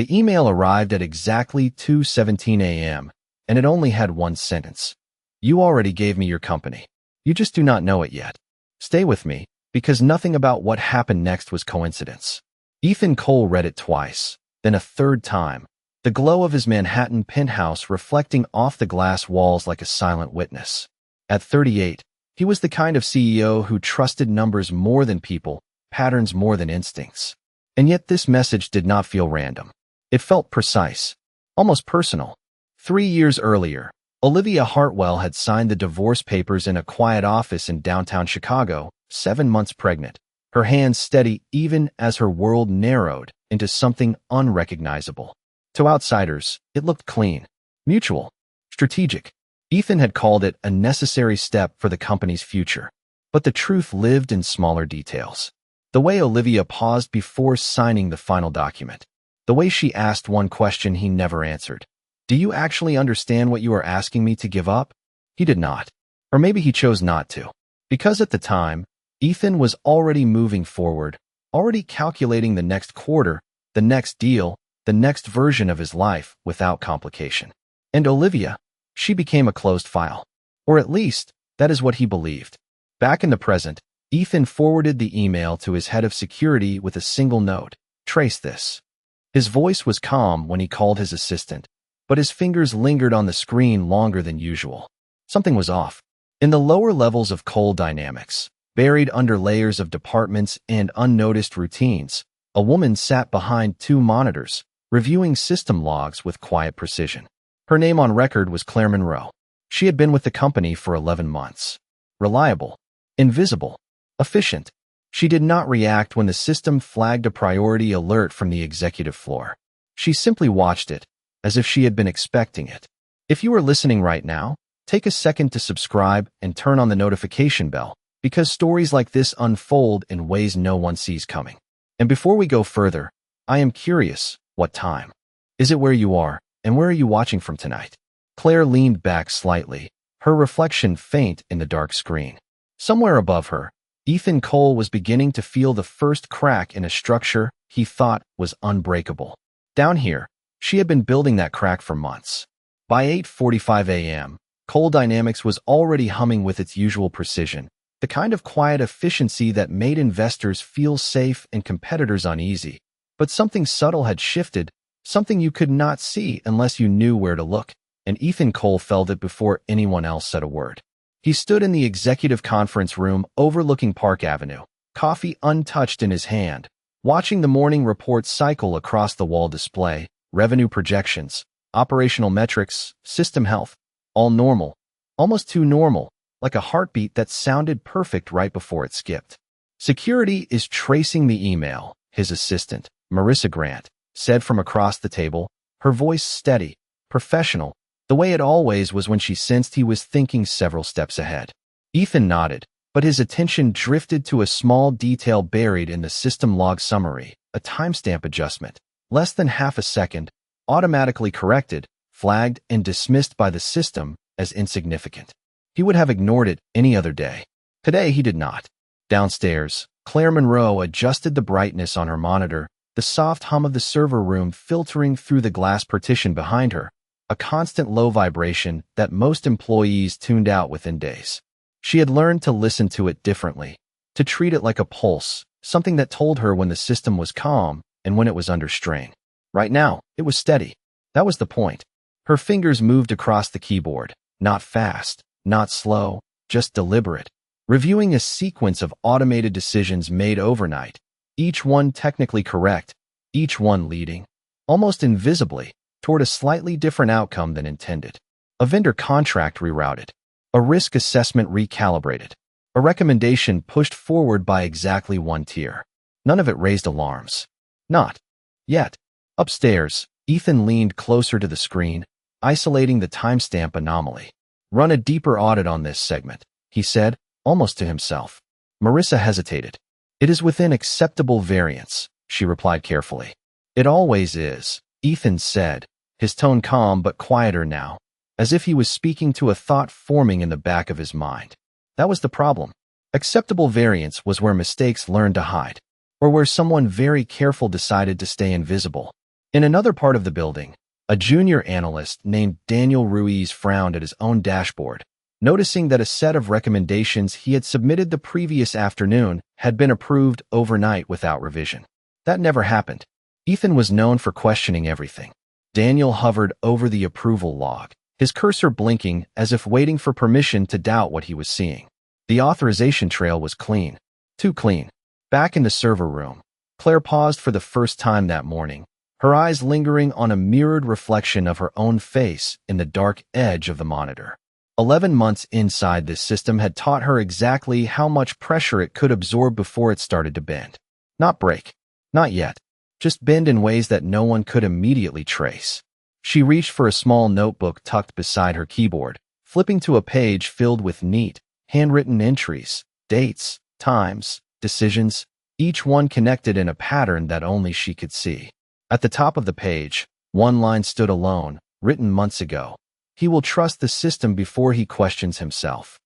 The email arrived at exactly 2:17 a.m., and it only had one sentence. You already gave me your company. You just do not know it yet. Stay with me, because nothing about what happened next was coincidence. Ethan Cole read it twice, then a third time, the glow of his Manhattan penthouse reflecting off the glass walls like a silent witness. At 38, he was the kind of CEO who trusted numbers more than people, patterns more than instincts. And yet this message did not feel random. It felt precise, almost personal. 3 years earlier, Olivia Hartwell had signed the divorce papers in a quiet office in downtown Chicago, 7 months pregnant, her hands steady even as her world narrowed into something unrecognizable. To outsiders, it looked clean, mutual, strategic. Ethan had called it a necessary step for the company's future. But the truth lived in smaller details. The way Olivia paused before signing the final document. The way she asked one question he never answered. Do you actually understand what you are asking me to give up? He did not. Or maybe he chose not to. Because at the time, Ethan was already moving forward, already calculating the next quarter, the next deal, the next version of his life without complication. And Olivia, she became a closed file. Or at least, that is what he believed. Back in the present, Ethan forwarded the email to his head of security with a single note. Trace this. His voice was calm when he called his assistant, but his fingers lingered on the screen longer than usual. Something was off. In the lower levels of Cole Dynamics, buried under layers of departments and unnoticed routines, a woman sat behind 2 monitors, reviewing system logs with quiet precision. Her name on record was Claire Monroe. She had been with the company for 11 months. Reliable, invisible, efficient. She did not react when the system flagged a priority alert from the executive floor. She simply watched it, as if she had been expecting it. If you are listening right now, take a second to subscribe and turn on the notification bell, because stories like this unfold in ways no one sees coming. And before we go further, I am curious, what time? Is it where you are, and where are you watching from tonight? Claire leaned back slightly, her reflection faint in the dark screen. Somewhere above her, Ethan Cole was beginning to feel the first crack in a structure he thought was unbreakable. Down here, she had been building that crack for months. By 8:45 a.m., Cole Dynamics was already humming with its usual precision, the kind of quiet efficiency that made investors feel safe and competitors uneasy. But something subtle had shifted, something you could not see unless you knew where to look, and Ethan Cole felt it before anyone else said a word. He stood in the executive conference room overlooking Park Avenue, coffee untouched in his hand, watching the morning reports cycle across the wall display, revenue projections, operational metrics, system health, all normal, almost too normal, like a heartbeat that sounded perfect right before it skipped. Security is tracing the email, his assistant, Marissa Grant, said from across the table, her voice steady, professional, the way it always was when she sensed he was thinking several steps ahead. Ethan nodded, but his attention drifted to a small detail buried in the system log summary, a timestamp adjustment, less than half a second, automatically corrected, flagged, and dismissed by the system as insignificant. He would have ignored it any other day. Today he did not. Downstairs, Claire Monroe adjusted the brightness on her monitor, the soft hum of the server room filtering through the glass partition behind her, a constant low vibration that most employees tuned out within days. She had learned to listen to it differently, to treat it like a pulse, something that told her when the system was calm and when it was under strain. Right now, it was steady. That was the point. Her fingers moved across the keyboard, not fast, not slow, just deliberate, reviewing a sequence of automated decisions made overnight, each one technically correct, each one leading, almost invisibly, toward a slightly different outcome than intended. A vendor contract rerouted, a risk assessment recalibrated, a recommendation pushed forward by exactly 1 tier. None of it raised alarms. Not yet. Upstairs, Ethan leaned closer to the screen, isolating the timestamp anomaly. Run a deeper audit on this segment, he said, almost to himself. Marissa hesitated. It is within acceptable variance, she replied carefully. It always is, Ethan said, his tone calm but quieter now, as if he was speaking to a thought forming in the back of his mind. That was the problem. Acceptable variance was where mistakes learned to hide, or where someone very careful decided to stay invisible. In another part of the building, a junior analyst named Daniel Ruiz frowned at his own dashboard, noticing that a set of recommendations he had submitted the previous afternoon had been approved overnight without revision. That never happened. Ethan was known for questioning everything. Daniel hovered over the approval log, his cursor blinking as if waiting for permission to doubt what he was seeing. The authorization trail was clean. Too clean. Back in the server room, Claire paused for the first time that morning, her eyes lingering on a mirrored reflection of her own face in the dark edge of the monitor. 11 months inside this system had taught her exactly how much pressure it could absorb before it started to bend. Not break. Not yet. Just bend in ways that no one could immediately trace. She reached for a small notebook tucked beside her keyboard, flipping to a page filled with neat, handwritten entries, dates, times, decisions, each one connected in a pattern that only she could see. At the top of the page, one line stood alone, written months ago. He will trust the system before he questions himself.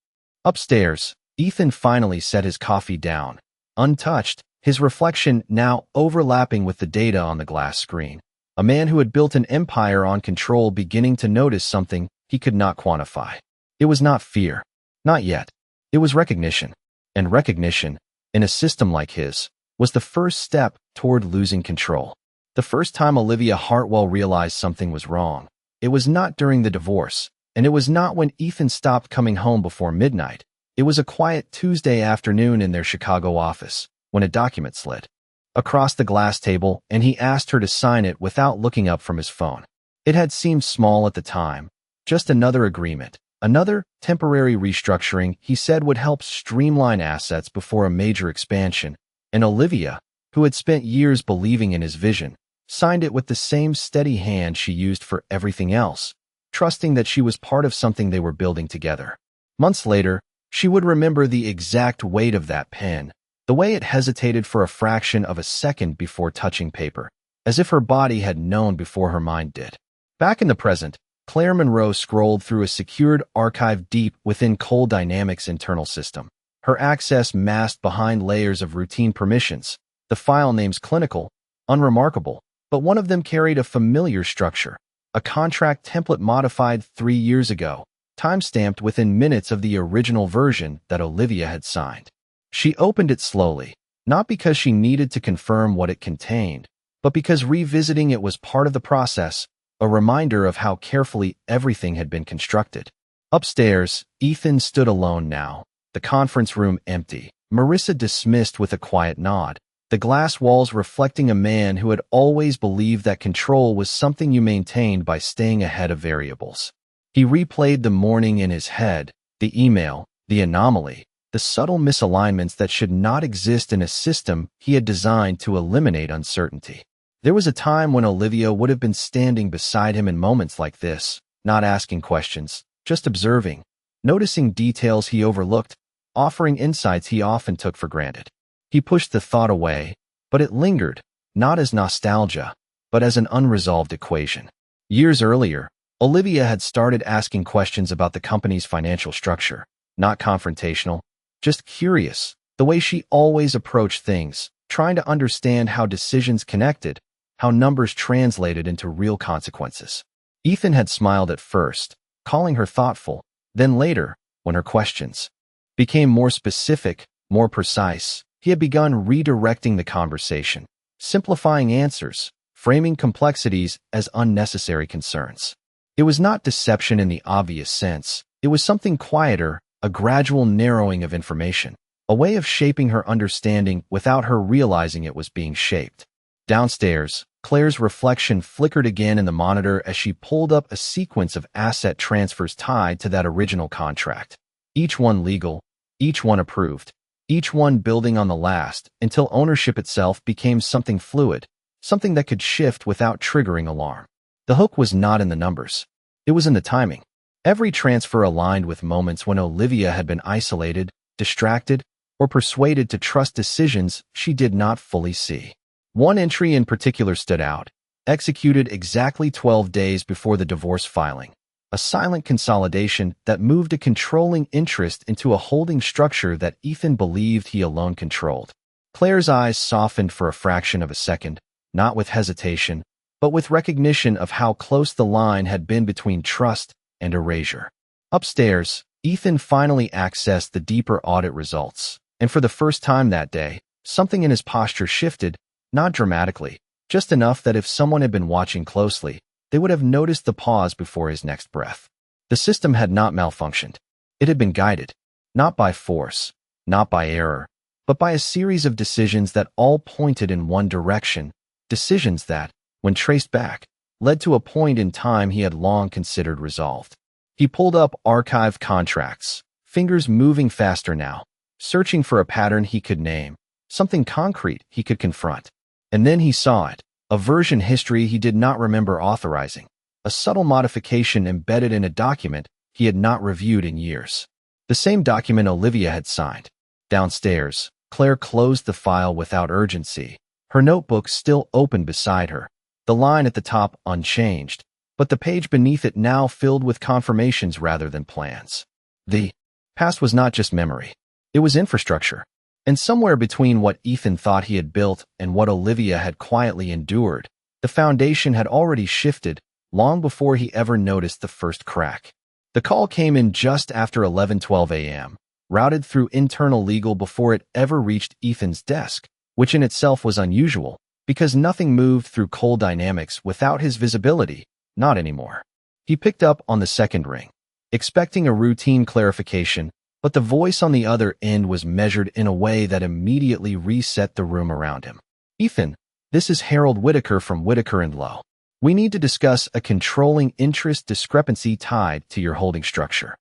Upstairs, Ethan finally set his coffee down, untouched, his reflection now overlapping with the data on the glass screen. A man who had built an empire on control beginning to notice something he could not quantify. It was not fear. Not yet. It was recognition. And recognition, in a system like his, was the first step toward losing control. The first time Olivia Hartwell realized something was wrong, it was not during the divorce, and it was not when Ethan stopped coming home before midnight. It was a quiet Tuesday afternoon in their Chicago office, when a document slid across the glass table and he asked her to sign it without looking up from his phone. It had seemed small at the time, just another agreement, another temporary restructuring he said would help streamline assets before a major expansion, and Olivia, who had spent years believing in his vision, signed it with the same steady hand she used for everything else, trusting that she was part of something they were building together. Months later, she would remember the exact weight of that pen, the way it hesitated for a fraction of a second before touching paper, as if her body had known before her mind did. Back in the present, Claire Monroe scrolled through a secured archive deep within Cole Dynamics' internal system, her access masked behind layers of routine permissions, the file names clinical, unremarkable, but one of them carried a familiar structure, a contract template modified 3 years ago, time-stamped within minutes of the original version that Olivia had signed. She opened it slowly, not because she needed to confirm what it contained, but because revisiting it was part of the process, a reminder of how carefully everything had been constructed. Upstairs, Ethan stood alone now, the conference room empty, Marissa dismissed with a quiet nod, the glass walls reflecting a man who had always believed that control was something you maintained by staying ahead of variables. He replayed the morning in his head, the email, the anomaly, the subtle misalignments that should not exist in a system he had designed to eliminate uncertainty. There was a time when Olivia would have been standing beside him in moments like this, not asking questions, just observing, noticing details he overlooked, offering insights he often took for granted. He pushed the thought away, but it lingered, not as nostalgia, but as an unresolved equation. Years earlier, Olivia had started asking questions about the company's financial structure, not confrontational, just curious, the way she always approached things, trying to understand how decisions connected, how numbers translated into real consequences. Ethan had smiled at first, calling her thoughtful, then later, when her questions became more specific, more precise, he had begun redirecting the conversation, simplifying answers, framing complexities as unnecessary concerns. It was not deception in the obvious sense. It was something quieter, a gradual narrowing of information, a way of shaping her understanding without her realizing it was being shaped. Downstairs, Claire's reflection flickered again in the monitor as she pulled up a sequence of asset transfers tied to that original contract. Each one legal, each one approved, each one building on the last until ownership itself became something fluid, something that could shift without triggering alarm. The hook was not in the numbers. It was in the timing. Every transfer aligned with moments when Olivia had been isolated, distracted, or persuaded to trust decisions she did not fully see. One entry in particular stood out, executed exactly 12 days before the divorce filing, a silent consolidation that moved a controlling interest into a holding structure that Ethan believed he alone controlled. Claire's eyes softened for a fraction of a second, not with hesitation, but with recognition of how close the line had been between trust and erasure. Upstairs, Ethan finally accessed the deeper audit results, and for the first time that day, something in his posture shifted, not dramatically, just enough that if someone had been watching closely, they would have noticed the pause before his next breath. The system had not malfunctioned. It had been guided, not by force, not by error, but by a series of decisions that all pointed in one direction, decisions that, when traced back, led to a point in time he had long considered resolved. He pulled up archived contracts, fingers moving faster now, searching for a pattern he could name, something concrete he could confront. And then he saw it, a version history he did not remember authorizing, a subtle modification embedded in a document he had not reviewed in years. The same document Olivia had signed. Downstairs, Claire closed the file without urgency, her notebook still open beside her, the line at the top unchanged, but the page beneath it now filled with confirmations rather than plans. The past was not just memory. It was infrastructure. And somewhere between what Ethan thought he had built and what Olivia had quietly endured, the foundation had already shifted long before he ever noticed the first crack. The call came in just after 11:12 a.m., routed through internal legal before it ever reached Ethan's desk, which in itself was unusual, because nothing moved through cold dynamics without his visibility, not anymore. He picked up on the second ring, expecting a routine clarification, but the voice on the other end was measured in a way that immediately reset the room around him. Ethan, this is Harold Whitaker from Whitaker & Lowe. We need to discuss a controlling interest discrepancy tied to your holding structure.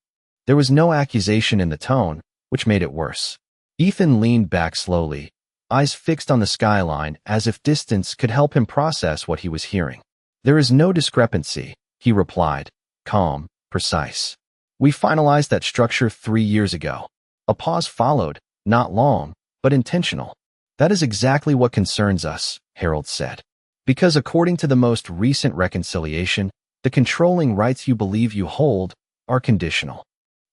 There was no accusation in the tone, which made it worse. Ethan leaned back slowly, eyes fixed on the skyline as if distance could help him process what he was hearing. There is no discrepancy, he replied, calm, precise. We finalized that structure 3 years ago. A pause followed, not long, but intentional. That is exactly what concerns us, Harold said. Because according to the most recent reconciliation, the controlling rights you believe you hold are conditional.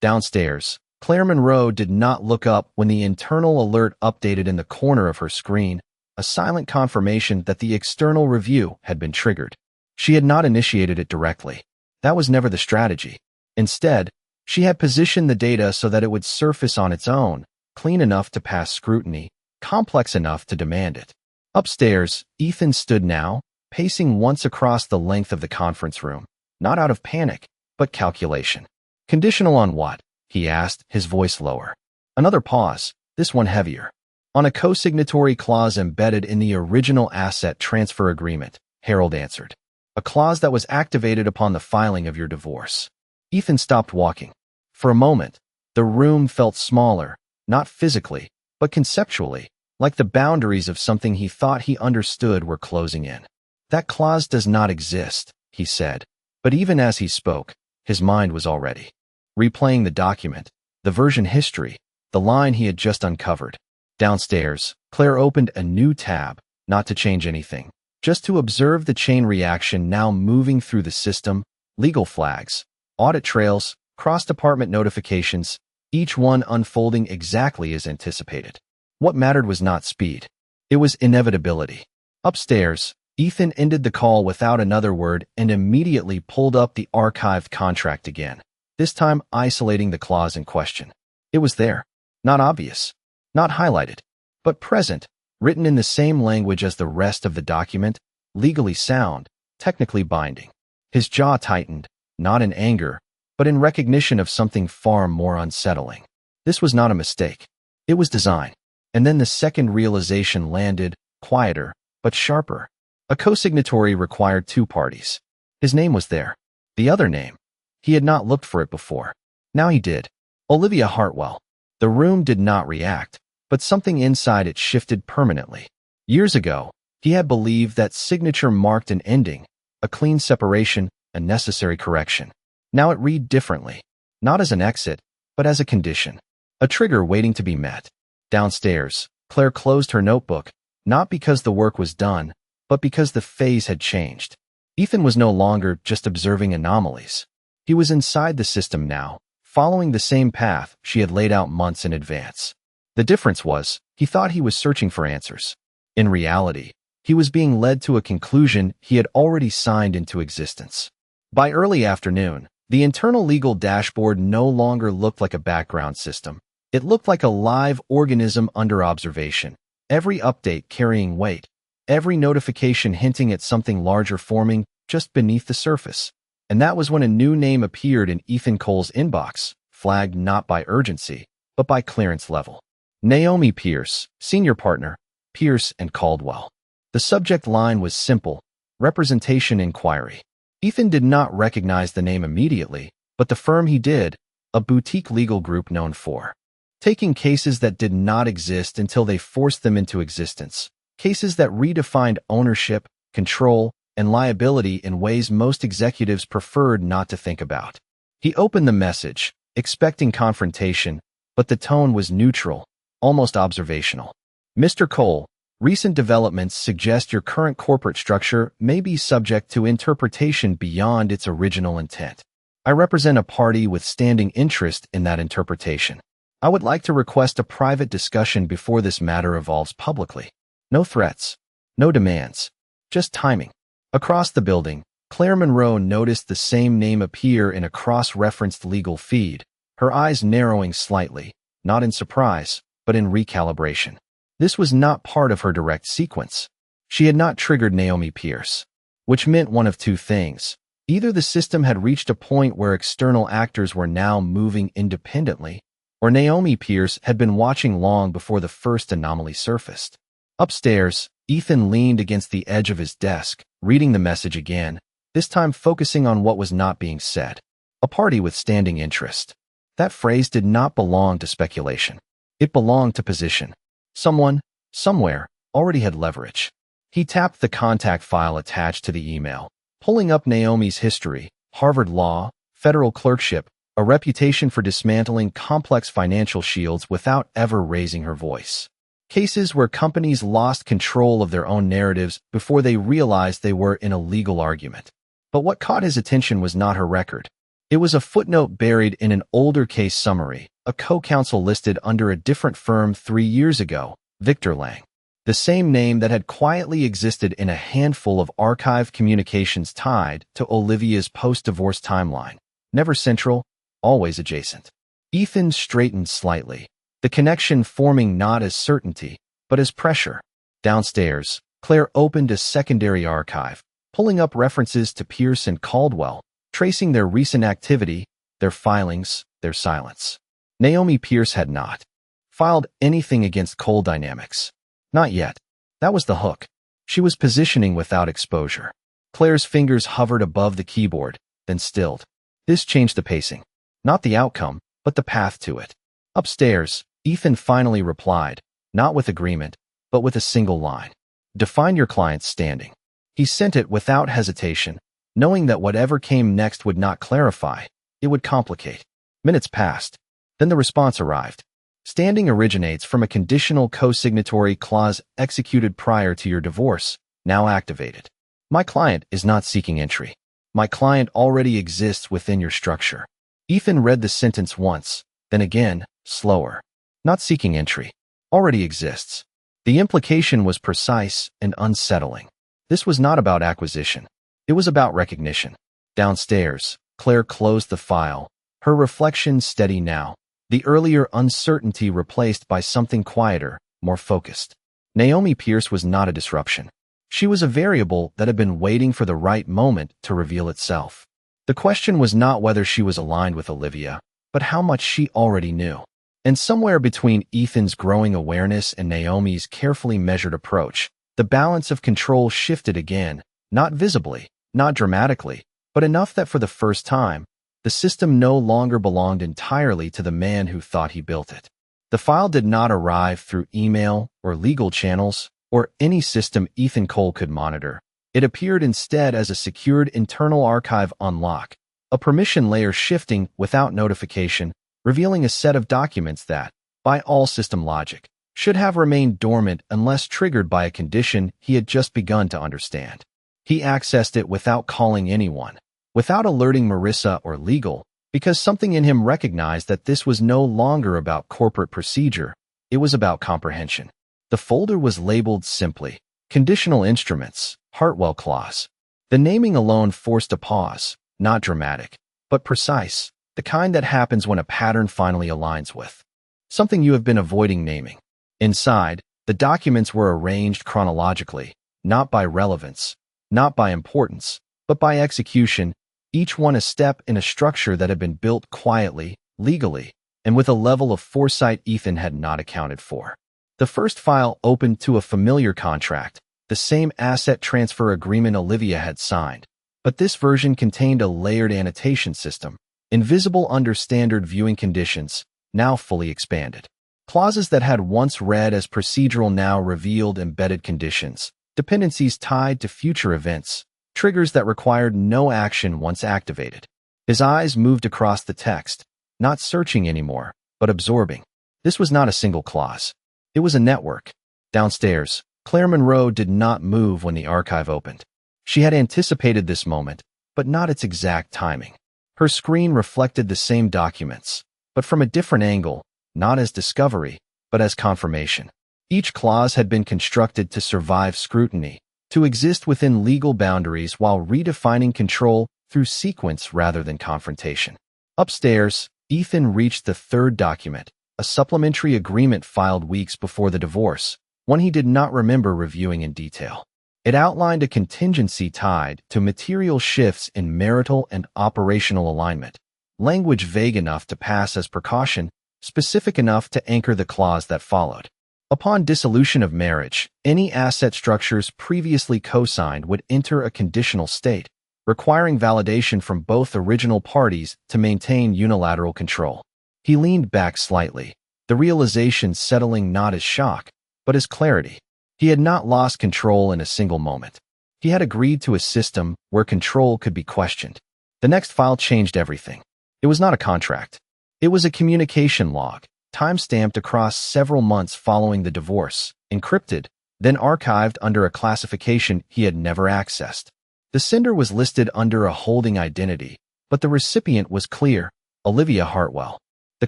Downstairs, Claire Monroe did not look up when the internal alert updated in the corner of her screen, a silent confirmation that the external review had been triggered. She had not initiated it directly. That was never the strategy. Instead, she had positioned the data so that it would surface on its own, clean enough to pass scrutiny, complex enough to demand it. Upstairs, Ethan stood now, pacing once across the length of the conference room, not out of panic, but calculation. Conditional on what? He asked, his voice lower. Another pause, this one heavier. On a co-signatory clause embedded in the original asset transfer agreement, Harold answered. A clause that was activated upon the filing of your divorce. Ethan stopped walking. For a moment, the room felt smaller, not physically, but conceptually, like the boundaries of something he thought he understood were closing in. That clause does not exist, he said, but even as he spoke, his mind was already replaying the document, the version history, the line he had just uncovered. Downstairs, Claire opened a new tab, not to change anything, just to observe the chain reaction now moving through the system, legal flags, audit trails, cross-department notifications, each one unfolding exactly as anticipated. What mattered was not speed. It was inevitability. Upstairs, Ethan ended the call without another word and immediately pulled up the archived contract again, this time isolating the clause in question. It was there, not obvious, not highlighted, but present, written in the same language as the rest of the document, legally sound, technically binding. His jaw tightened, not in anger, but in recognition of something far more unsettling. This was not a mistake. It was design. And then the second realization landed, quieter, but sharper. A co-signatory required 2 parties. His name was there. The other name. He had not looked for it before. Now he did. Olivia Hartwell. The room did not react, but something inside it shifted permanently. Years ago, he had believed that signature marked an ending, a clean separation, a necessary correction. Now it read differently, not as an exit, but as a condition, a trigger waiting to be met. Downstairs, Claire closed her notebook, not because the work was done, but because the phase had changed. Ethan was no longer just observing anomalies. He was inside the system now, following the same path she had laid out months in advance. The difference was, he thought he was searching for answers. In reality, He was being led to a conclusion he had already signed into existence. By early afternoon, the internal legal dashboard no longer looked like a background system. It looked like a live organism under observation, every update carrying weight, every notification hinting at something larger forming just beneath the surface. And that was when a new name appeared in Ethan Cole's inbox, flagged not by urgency, but by clearance level. Naomi Pierce, Senior Partner, Pierce and Caldwell. The subject line was simple: representation inquiry. Ethan did not recognize the name immediately, but the firm he did, a boutique legal group known for taking cases that did not exist until they forced them into existence, cases that redefined ownership, control, and liability in ways most executives preferred not to think about. He opened the message, expecting confrontation, but the tone was neutral, almost observational. Mr. Cole, recent developments suggest your current corporate structure may be subject to interpretation beyond its original intent. I represent a party with standing interest in that interpretation. I would like to request a private discussion before this matter evolves publicly. No threats, no demands, just timing. Across the building, Claire Monroe noticed the same name appear in a cross-referenced legal feed, her eyes narrowing slightly, not in surprise, but in recalibration. This was not part of her direct sequence. She had not triggered Naomi Pierce, which meant one of two things. Either the system had reached a point where external actors were now moving independently, or Naomi Pierce had been watching long before the first anomaly surfaced. Upstairs, Ethan leaned against the edge of his desk, reading the message again, this time focusing on what was not being said. A party with standing interest. That phrase did not belong to speculation. It belonged to position. Someone, somewhere, already had leverage. He tapped the contact file attached to the email, pulling up Naomi's history: Harvard Law, federal clerkship, a reputation for dismantling complex financial shields without ever raising her voice. Cases where companies lost control of their own narratives before they realized they were in a legal argument. But what caught his attention was not her record. It was a footnote buried in an older case summary, a co-counsel listed under a different firm 3 years ago, Victor Lang. The same name that had quietly existed in a handful of archived communications tied to Olivia's post-divorce timeline. Never central, always adjacent. Ethan straightened slightly, the connection forming not as certainty, but as pressure. Downstairs, Claire opened a secondary archive, pulling up references to Pierce and Caldwell, tracing their recent activity, their filings, their silence. Naomi Pierce had not filed anything against Cole Dynamics. Not yet. That was the hook. She was positioning without exposure. Claire's fingers hovered above the keyboard, then stilled. This changed the pacing. Not the outcome, but the path to it. Upstairs, Ethan finally replied, not with agreement, but with a single line. Define your client's standing. He sent it without hesitation, knowing that whatever came next would not clarify, it would complicate. Minutes passed. Then the response arrived. Standing originates from a conditional co-signatory clause executed prior to your divorce, now activated. My client is not seeking entry. My client already exists within your structure. Ethan read the sentence once, then again, slower. Not seeking entry. Already exists. The implication was precise and unsettling. This was not about acquisition. It was about recognition. Downstairs, Claire closed the file, her reflection steady now, the earlier uncertainty replaced by something quieter, more focused. Naomi Pierce was not a disruption. She was a variable that had been waiting for the right moment to reveal itself. The question was not whether she was aligned with Olivia, but how much she already knew. And somewhere between Ethan's growing awareness and Naomi's carefully measured approach, the balance of control shifted again, not visibly, not dramatically, but enough that for the first time, the system no longer belonged entirely to the man who thought he built it. The file did not arrive through email or legal channels or any system Ethan Cole could monitor. It appeared instead as a secured internal archive on lock, a permission layer shifting without notification, revealing a set of documents that, by all system logic, should have remained dormant unless triggered by a condition he had just begun to understand. He accessed it without calling anyone, without alerting Marissa or legal, because something in him recognized that this was no longer about corporate procedure, it was about comprehension. The folder was labeled simply, Conditional instruments, Hartwell clause. The naming alone forced a pause, not dramatic, but precise, the kind that happens when a pattern finally aligns with something you have been avoiding naming. Inside, the documents were arranged chronologically, not by relevance, not by importance, but by execution, each one a step in a structure that had been built quietly, legally, and with a level of foresight Ethan had not accounted for. The first file opened to a familiar contract, the same asset transfer agreement Olivia had signed, but this version contained a layered annotation system, invisible under standard viewing conditions, now fully expanded. Clauses that had once read as procedural now revealed embedded conditions, dependencies tied to future events, triggers that required no action once activated. His eyes moved across the text, not searching anymore, but absorbing. This was not a single clause. It was a network. Downstairs, Claire Monroe did not move when the archive opened. She had anticipated this moment, but not its exact timing. Her screen reflected the same documents, but from a different angle, not as discovery, but as confirmation. Each clause had been constructed to survive scrutiny, to exist within legal boundaries while redefining control through sequence rather than confrontation. Upstairs, Ethan reached the third document, a supplementary agreement filed weeks before the divorce, one he did not remember reviewing in detail. It outlined a contingency tied to material shifts in marital and operational alignment, language vague enough to pass as precaution, specific enough to anchor the clause that followed. Upon dissolution of marriage, any asset structures previously co-signed would enter a conditional state, requiring validation from both original parties to maintain unilateral control. He leaned back slightly, the realization settling not as shock, but as clarity. He had not lost control in a single moment. He had agreed to a system where control could be questioned. The next file changed everything. It was not a contract. It was a communication log, time-stamped across several months following the divorce, encrypted, then archived under a classification he had never accessed. The sender was listed under a holding identity, but the recipient was clear, Olivia Hartwell. The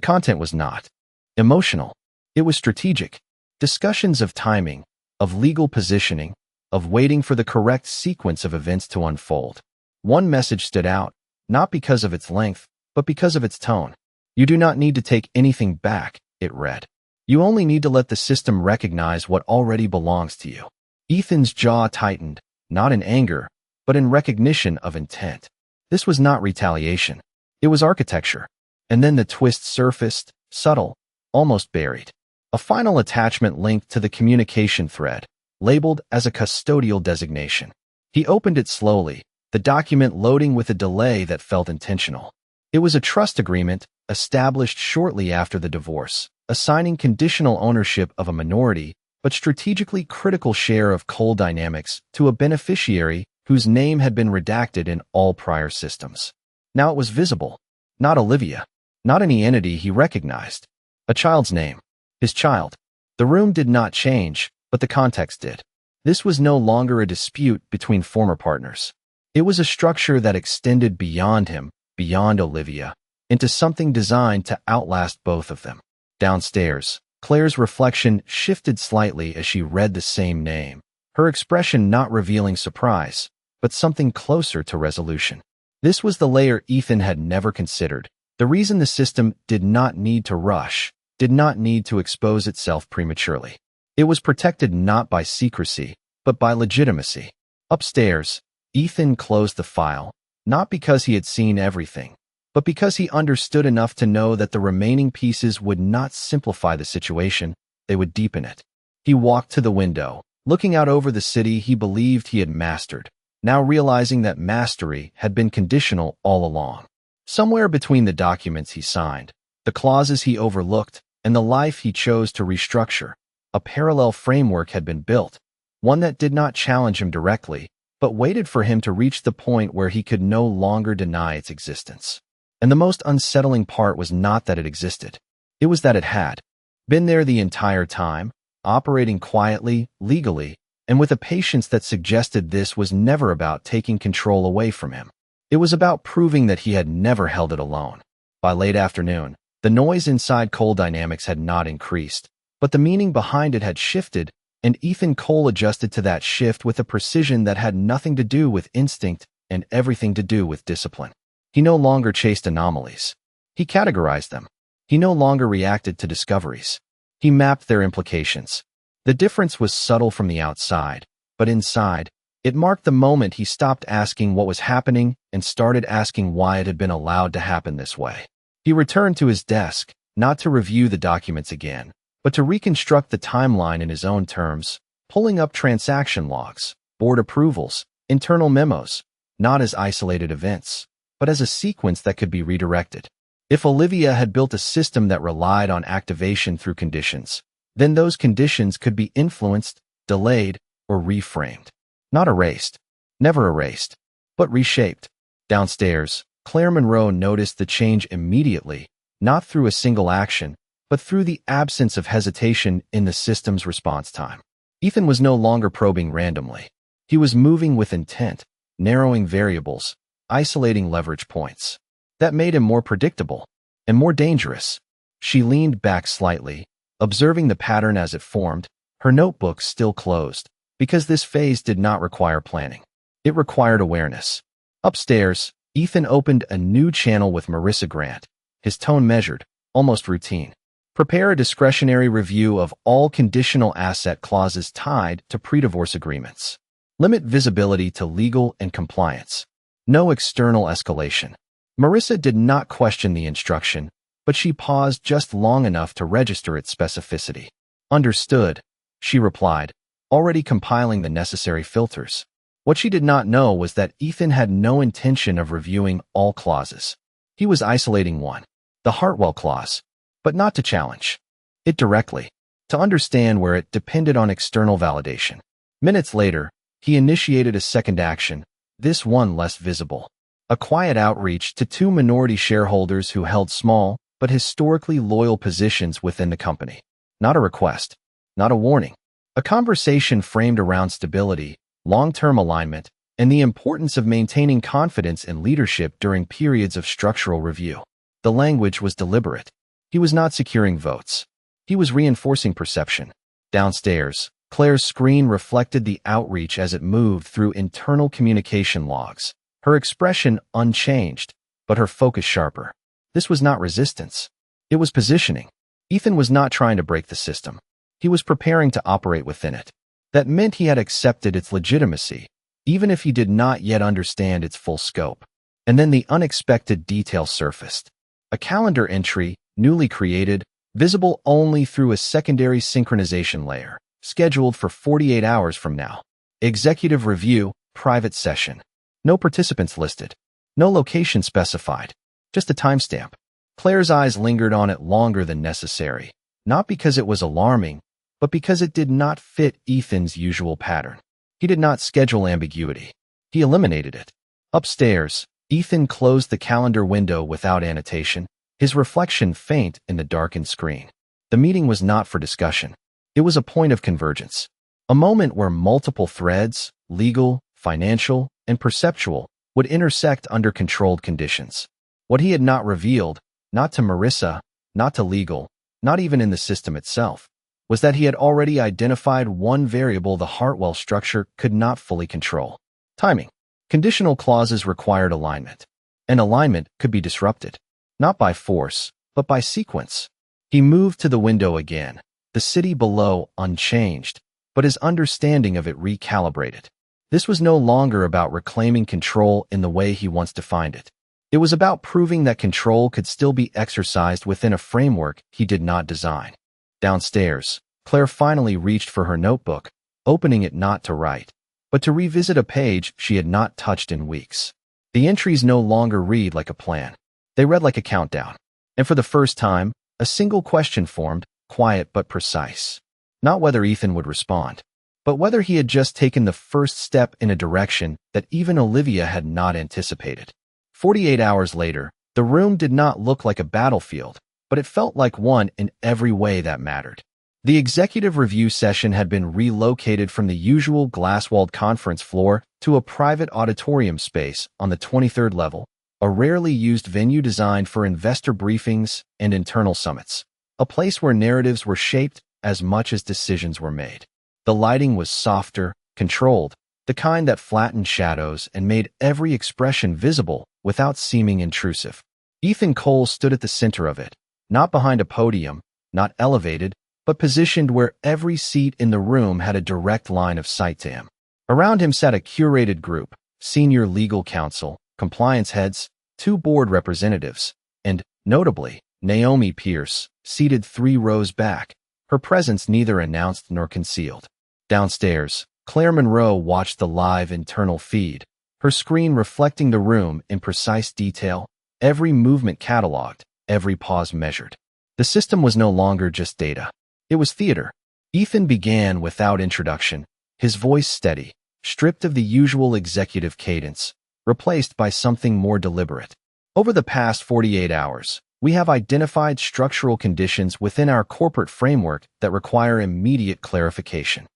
content was not emotional. It was strategic. Discussions of timing, of legal positioning, of waiting for the correct sequence of events to unfold. One message stood out, not because of its length, but because of its tone. You do not need to take anything back, it read. You only need to let the system recognize what already belongs to you. Ethan's jaw tightened, not in anger, but in recognition of intent. This was not retaliation. It was architecture. And then the twist surfaced, subtle, almost buried. A final attachment linked to the communication thread, labeled as a custodial designation. He opened it slowly, the document loading with a delay that felt intentional. It was a trust agreement, established shortly after the divorce, assigning conditional ownership of a minority but strategically critical share of coal dynamics to a beneficiary whose name had been redacted in all prior systems. Now it was visible. Not Olivia. Not any entity he recognized. A child's name. His child. The room did not change, but the context did. This was no longer a dispute between former partners. It was a structure that extended beyond him, beyond Olivia, into something designed to outlast both of them. Downstairs, Claire's reflection shifted slightly as she read the same name, her expression not revealing surprise, but something closer to resolution. This was the layer Ethan had never considered, the reason the system did not need to rush, did not need to expose itself prematurely. It was protected not by secrecy, but by legitimacy. Upstairs, Ethan closed the file, not because he had seen everything, but because he understood enough to know that the remaining pieces would not simplify the situation, they would deepen it. He walked to the window, looking out over the city he believed he had mastered, now realizing that mastery had been conditional all along. Somewhere between the documents he signed, the clauses he overlooked, and the life he chose to restructure, a parallel framework had been built, one that did not challenge him directly, but waited for him to reach the point where he could no longer deny its existence. And the most unsettling part was not that it existed. It was that it had been there the entire time, operating quietly, legally, and with a patience that suggested this was never about taking control away from him. It was about proving that he had never held it alone. By late afternoon, the noise inside Coal Dynamics had not increased, but the meaning behind it had shifted, and Ethan Cole adjusted to that shift with a precision that had nothing to do with instinct and everything to do with discipline. He no longer chased anomalies. He categorized them. He no longer reacted to discoveries. He mapped their implications. The difference was subtle from the outside, but inside, it marked the moment he stopped asking what was happening and started asking why it had been allowed to happen this way. He returned to his desk, not to review the documents again, but to reconstruct the timeline in his own terms, pulling up transaction logs, board approvals, internal memos, not as isolated events, but as a sequence that could be redirected. If Olivia had built a system that relied on activation through conditions, then those conditions could be influenced, delayed, or reframed. Not erased. Never erased. But reshaped. Downstairs, Claire Monroe noticed the change immediately, not through a single action, but through the absence of hesitation in the system's response time. Ethan was no longer probing randomly. He was moving with intent, narrowing variables, isolating leverage points. That made him more predictable and more dangerous. She leaned back slightly, observing the pattern as it formed, her notebook still closed, because this phase did not require planning. It required awareness. Upstairs, Ethan opened a new channel with Marissa Grant, his tone measured, almost routine. Prepare a discretionary review of all conditional asset clauses tied to pre-divorce agreements. Limit visibility to legal and compliance. No external escalation. Marissa did not question the instruction, but she paused just long enough to register its specificity. Understood, she replied, already compiling the necessary filters. What she did not know was that Ethan had no intention of reviewing all clauses. He was isolating one, the Hartwell clause, but not to challenge it directly, to understand where it depended on external validation. Minutes later, he initiated a second action, this one less visible. A quiet outreach to two minority shareholders who held small but historically loyal positions within the company. Not a request, not a warning. A conversation framed around stability, long-term alignment, and the importance of maintaining confidence in leadership during periods of structural review. The language was deliberate. He was not securing votes. He was reinforcing perception. Downstairs, Claire's screen reflected the outreach as it moved through internal communication logs, her expression unchanged, but her focus sharper. This was not resistance. It was positioning. Ethan was not trying to break the system. He was preparing to operate within it. That meant he had accepted its legitimacy, even if he did not yet understand its full scope. And then the unexpected detail surfaced. A calendar entry, newly created, visible only through a secondary synchronization layer, scheduled for 48 hours from now. Executive review, private session. No participants listed. No location specified. Just a timestamp. Claire's eyes lingered on it longer than necessary, not because it was alarming, but because it did not fit Ethan's usual pattern. He did not schedule ambiguity. He eliminated it. Upstairs, Ethan closed the calendar window without annotation, his reflection faint in the darkened screen. The meeting was not for discussion. It was a point of convergence. A moment where multiple threads, legal, financial, and perceptual, would intersect under controlled conditions. What he had not revealed, not to Marissa, not to legal, not even in the system itself, was that he had already identified one variable the Hartwell structure could not fully control. Timing. Conditional clauses required alignment, and alignment could be disrupted, not by force, but by sequence. He moved to the window again, the city below unchanged, but his understanding of it recalibrated. This was no longer about reclaiming control in the way he once defined it. It was about proving that control could still be exercised within a framework he did not design. Downstairs, Claire finally reached for her notebook, opening it not to write, but to revisit a page she had not touched in weeks. The entries no longer read like a plan. They read like a countdown. And for the first time, a single question formed, quiet but precise. Not whether Ethan would respond, but whether he had just taken the first step in a direction that even Olivia had not anticipated. 48 hours later, the room did not look like a battlefield, but it felt like one in every way that mattered. The executive review session had been relocated from the usual glass-walled conference floor to a private auditorium space on the 23rd level, a rarely used venue designed for investor briefings and internal summits, a place where narratives were shaped as much as decisions were made. The lighting was softer, controlled, the kind that flattened shadows and made every expression visible without seeming intrusive. Ethan Cole stood at the center of it, not behind a podium, not elevated, but positioned where every seat in the room had a direct line of sight to him. Around him sat a curated group, senior legal counsel, compliance heads, 2 board representatives, and, notably, Naomi Pierce, seated 3 rows back, her presence neither announced nor concealed. Downstairs, Claire Monroe watched the live internal feed, her screen reflecting the room in precise detail, every movement cataloged, every pause measured. The system was no longer just data. It was theater. Ethan began without introduction, his voice steady, stripped of the usual executive cadence, replaced by something more deliberate. Over the past 48 hours, we have identified structural conditions within our corporate framework that require immediate clarification.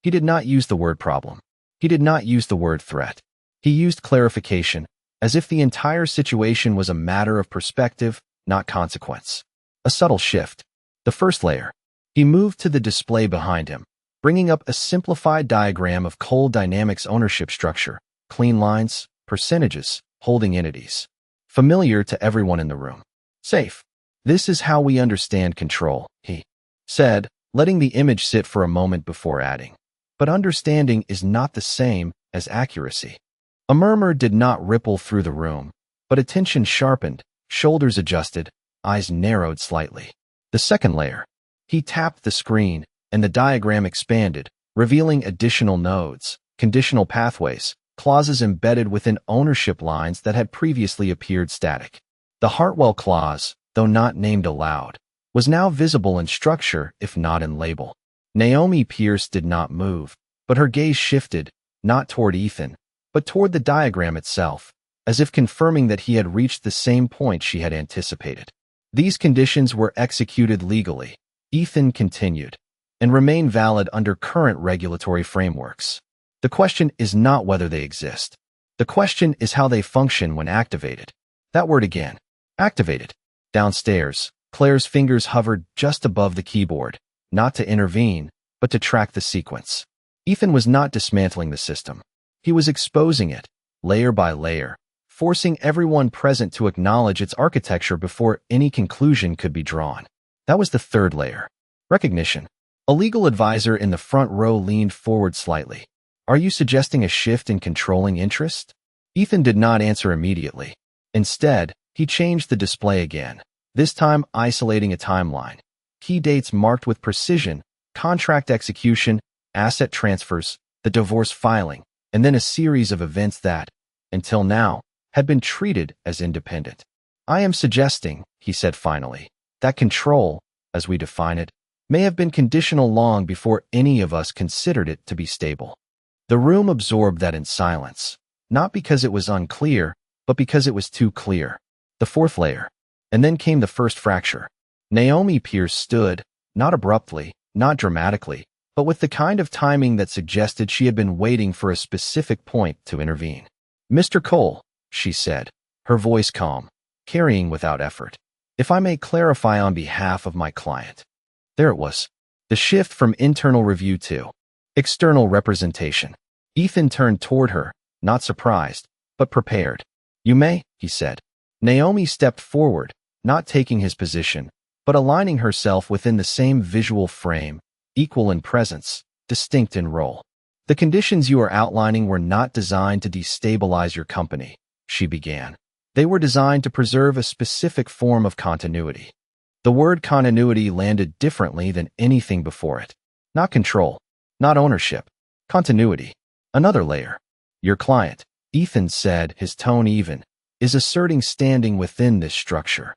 He did not use the word problem. He did not use the word threat. He used clarification, as if the entire situation was a matter of perspective, not consequence. A subtle shift. The first layer. He moved to the display behind him, bringing up a simplified diagram of Cole Dynamics' ownership structure, clean lines, percentages, holding entities. Familiar to everyone in the room. Safe. This is how we understand control, he said, letting the image sit for a moment before adding. But understanding is not the same as accuracy. A murmur did not ripple through the room, but attention sharpened, shoulders adjusted, eyes narrowed slightly. The second layer. He tapped the screen, and the diagram expanded, revealing additional nodes, conditional pathways, clauses embedded within ownership lines that had previously appeared static. The Hartwell clause, though not named aloud, was now visible in structure if not in label. Naomi Pierce did not move, but her gaze shifted, not toward Ethan, but toward the diagram itself, as if confirming that he had reached the same point she had anticipated. These conditions were executed legally, Ethan continued, and remain valid under current regulatory frameworks. The question is not whether they exist. The question is how they function when activated. That word again. Activated. Downstairs, Claire's fingers hovered just above the keyboard, not to intervene, but to track the sequence. Ethan was not dismantling the system. He was exposing it, layer by layer, forcing everyone present to acknowledge its architecture before any conclusion could be drawn. That was the third layer. Recognition. A legal advisor in the front row leaned forward slightly. Are you suggesting a shift in controlling interest? Ethan did not answer immediately. Instead, he changed the display again, this time isolating a timeline. Key dates marked with precision, contract execution, asset transfers, the divorce filing, and then a series of events that, until now, had been treated as independent. I am suggesting, he said finally, that control, as we define it, may have been conditional long before any of us considered it to be stable. The room absorbed that in silence, not because it was unclear, but because it was too clear. The fourth layer. And then came the first fracture. Naomi Pierce stood, not abruptly, not dramatically, but with the kind of timing that suggested she had been waiting for a specific point to intervene. Mr. Cole, she said, her voice calm, carrying without effort. If I may clarify on behalf of my client. There it was. The shift from internal review to external representation. Ethan turned toward her, not surprised, but prepared. You may, he said. Naomi stepped forward, not taking his position, but aligning herself within the same visual frame, equal in presence, distinct in role. The conditions you are outlining were not designed to destabilize your company, she began. They were designed to preserve a specific form of continuity. The word continuity landed differently than anything before it. Not control, not ownership, continuity. Another layer. Your client, Ethan said, his tone even, is asserting standing within this structure.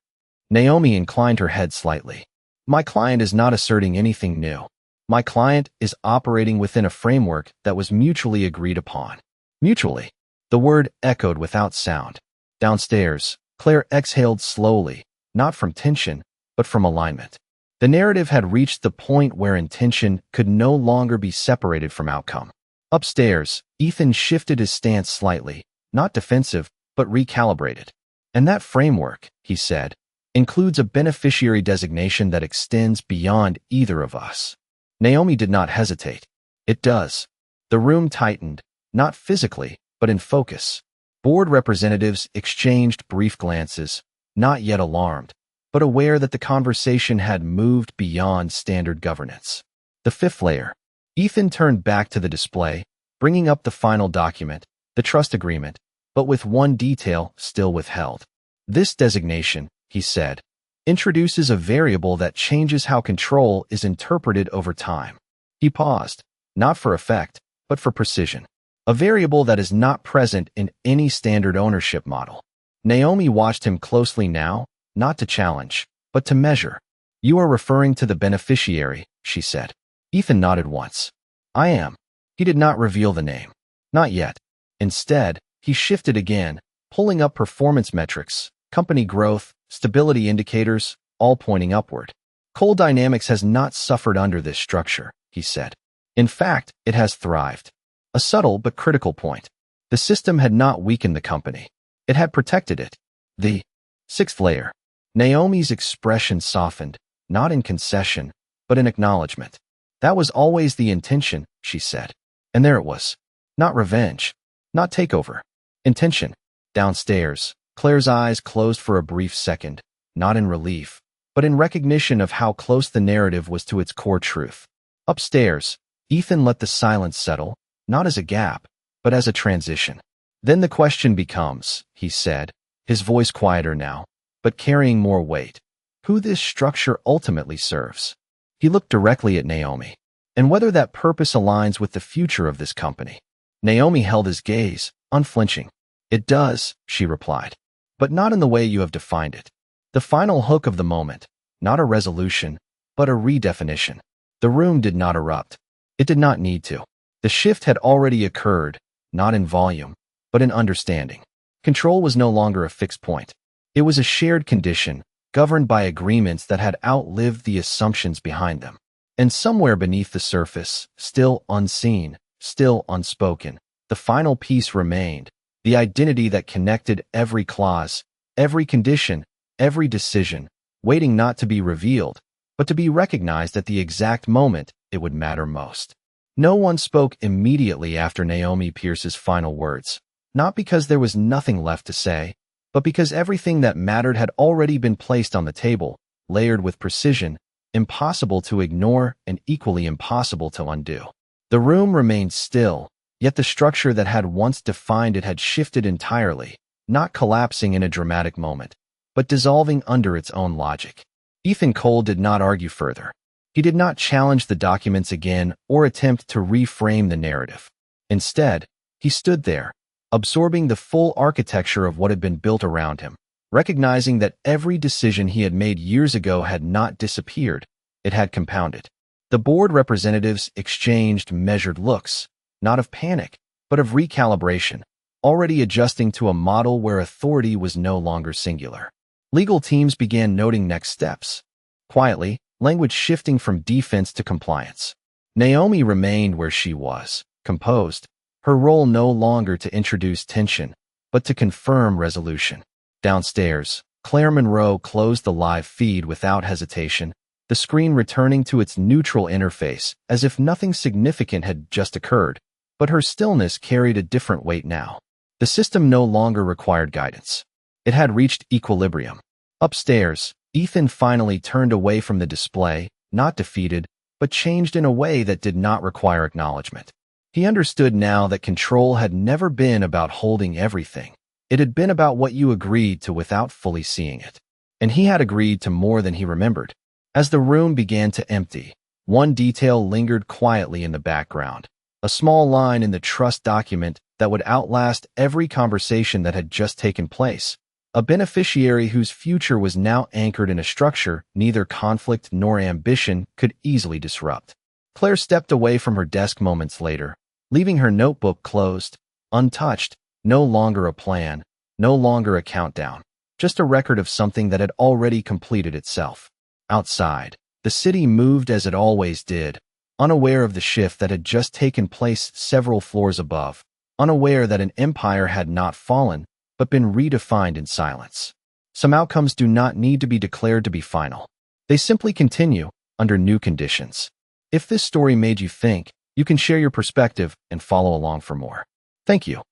Naomi inclined her head slightly. My client is not asserting anything new. My client is operating within a framework that was mutually agreed upon. Mutually. The word echoed without sound. Downstairs, Claire exhaled slowly, not from tension, but from alignment. The narrative had reached the point where intention could no longer be separated from outcome. Upstairs, Ethan shifted his stance slightly, not defensive, but recalibrated. And that framework, he said, includes a beneficiary designation that extends beyond either of us. Naomi did not hesitate. It does. The room tightened, not physically, but in focus. Board representatives exchanged brief glances, not yet alarmed, but aware that the conversation had moved beyond standard governance. The fifth layer. Ethan turned back to the display, bringing up the final document, the trust agreement, but with one detail still withheld. This designation, he said, introduces a variable that changes how control is interpreted over time. He paused, not for effect, but for precision. A variable that is not present in any standard ownership model. Naomi watched him closely now, not to challenge, but to measure. You are referring to the beneficiary, she said. Ethan nodded once. I am. He did not reveal the name. Not yet. Instead, he shifted again, pulling up performance metrics, company growth, stability indicators, all pointing upward. Coal Dynamics has not suffered under this structure, he said. In fact, it has thrived. A subtle but critical point. The system had not weakened the company. It had protected it. The sixth layer. Naomi's expression softened, not in concession, but in acknowledgement. That was always the intention, she said. And there it was. Not revenge. Not takeover. Intention. Downstairs, Claire's eyes closed for a brief second, not in relief, but in recognition of how close the narrative was to its core truth. Upstairs, Ethan let the silence settle, not as a gap, but as a transition. Then the question becomes, he said, his voice quieter now, but carrying more weight, who this structure ultimately serves. He looked directly at Naomi, and whether that purpose aligns with the future of this company. Naomi held his gaze, unflinching. It does, she replied, but not in the way you have defined it. The final hook of the moment, not a resolution, but a redefinition. The room did not erupt. It did not need to. The shift had already occurred, not in volume, but in understanding. Control was no longer a fixed point. It was a shared condition, governed by agreements that had outlived the assumptions behind them. And somewhere beneath the surface, still unseen, still unspoken, the final piece remained, the identity that connected every clause, every condition, every decision, waiting not to be revealed, but to be recognized at the exact moment it would matter most. No one spoke immediately after Naomi Pierce's final words, not because there was nothing left to say, but because everything that mattered had already been placed on the table, layered with precision, impossible to ignore and equally impossible to undo. The room remained still, yet the structure that had once defined it had shifted entirely, not collapsing in a dramatic moment, but dissolving under its own logic. Ethan Cole did not argue further. He did not challenge the documents again or attempt to reframe the narrative. Instead, he stood there, absorbing the full architecture of what had been built around him, recognizing that every decision he had made years ago had not disappeared, it had compounded. The board representatives exchanged measured looks, not of panic, but of recalibration, already adjusting to a model where authority was no longer singular. Legal teams began noting next steps. Quietly, language shifting from defense to compliance. Naomi remained where she was, composed, her role no longer to introduce tension, but to confirm resolution. Downstairs, Claire Monroe closed the live feed without hesitation, the screen returning to its neutral interface as if nothing significant had just occurred, but her stillness carried a different weight now. The system no longer required guidance. It had reached equilibrium. Upstairs, Ethan finally turned away from the display, not defeated, but changed in a way that did not require acknowledgement. He understood now that control had never been about holding everything. It had been about what you agreed to without fully seeing it. And he had agreed to more than he remembered. As the room began to empty, one detail lingered quietly in the background, a small line in the trust document that would outlast every conversation that had just taken place. A beneficiary whose future was now anchored in a structure neither conflict nor ambition could easily disrupt. Claire stepped away from her desk moments later, leaving her notebook closed, untouched, no longer a plan, no longer a countdown, just a record of something that had already completed itself. Outside, the city moved as it always did, unaware of the shift that had just taken place several floors above, unaware that an empire had not fallen, but been redefined in silence. Some outcomes do not need to be declared to be final. They simply continue under new conditions. If this story made you think, You can share your perspective and follow along for more. Thank you.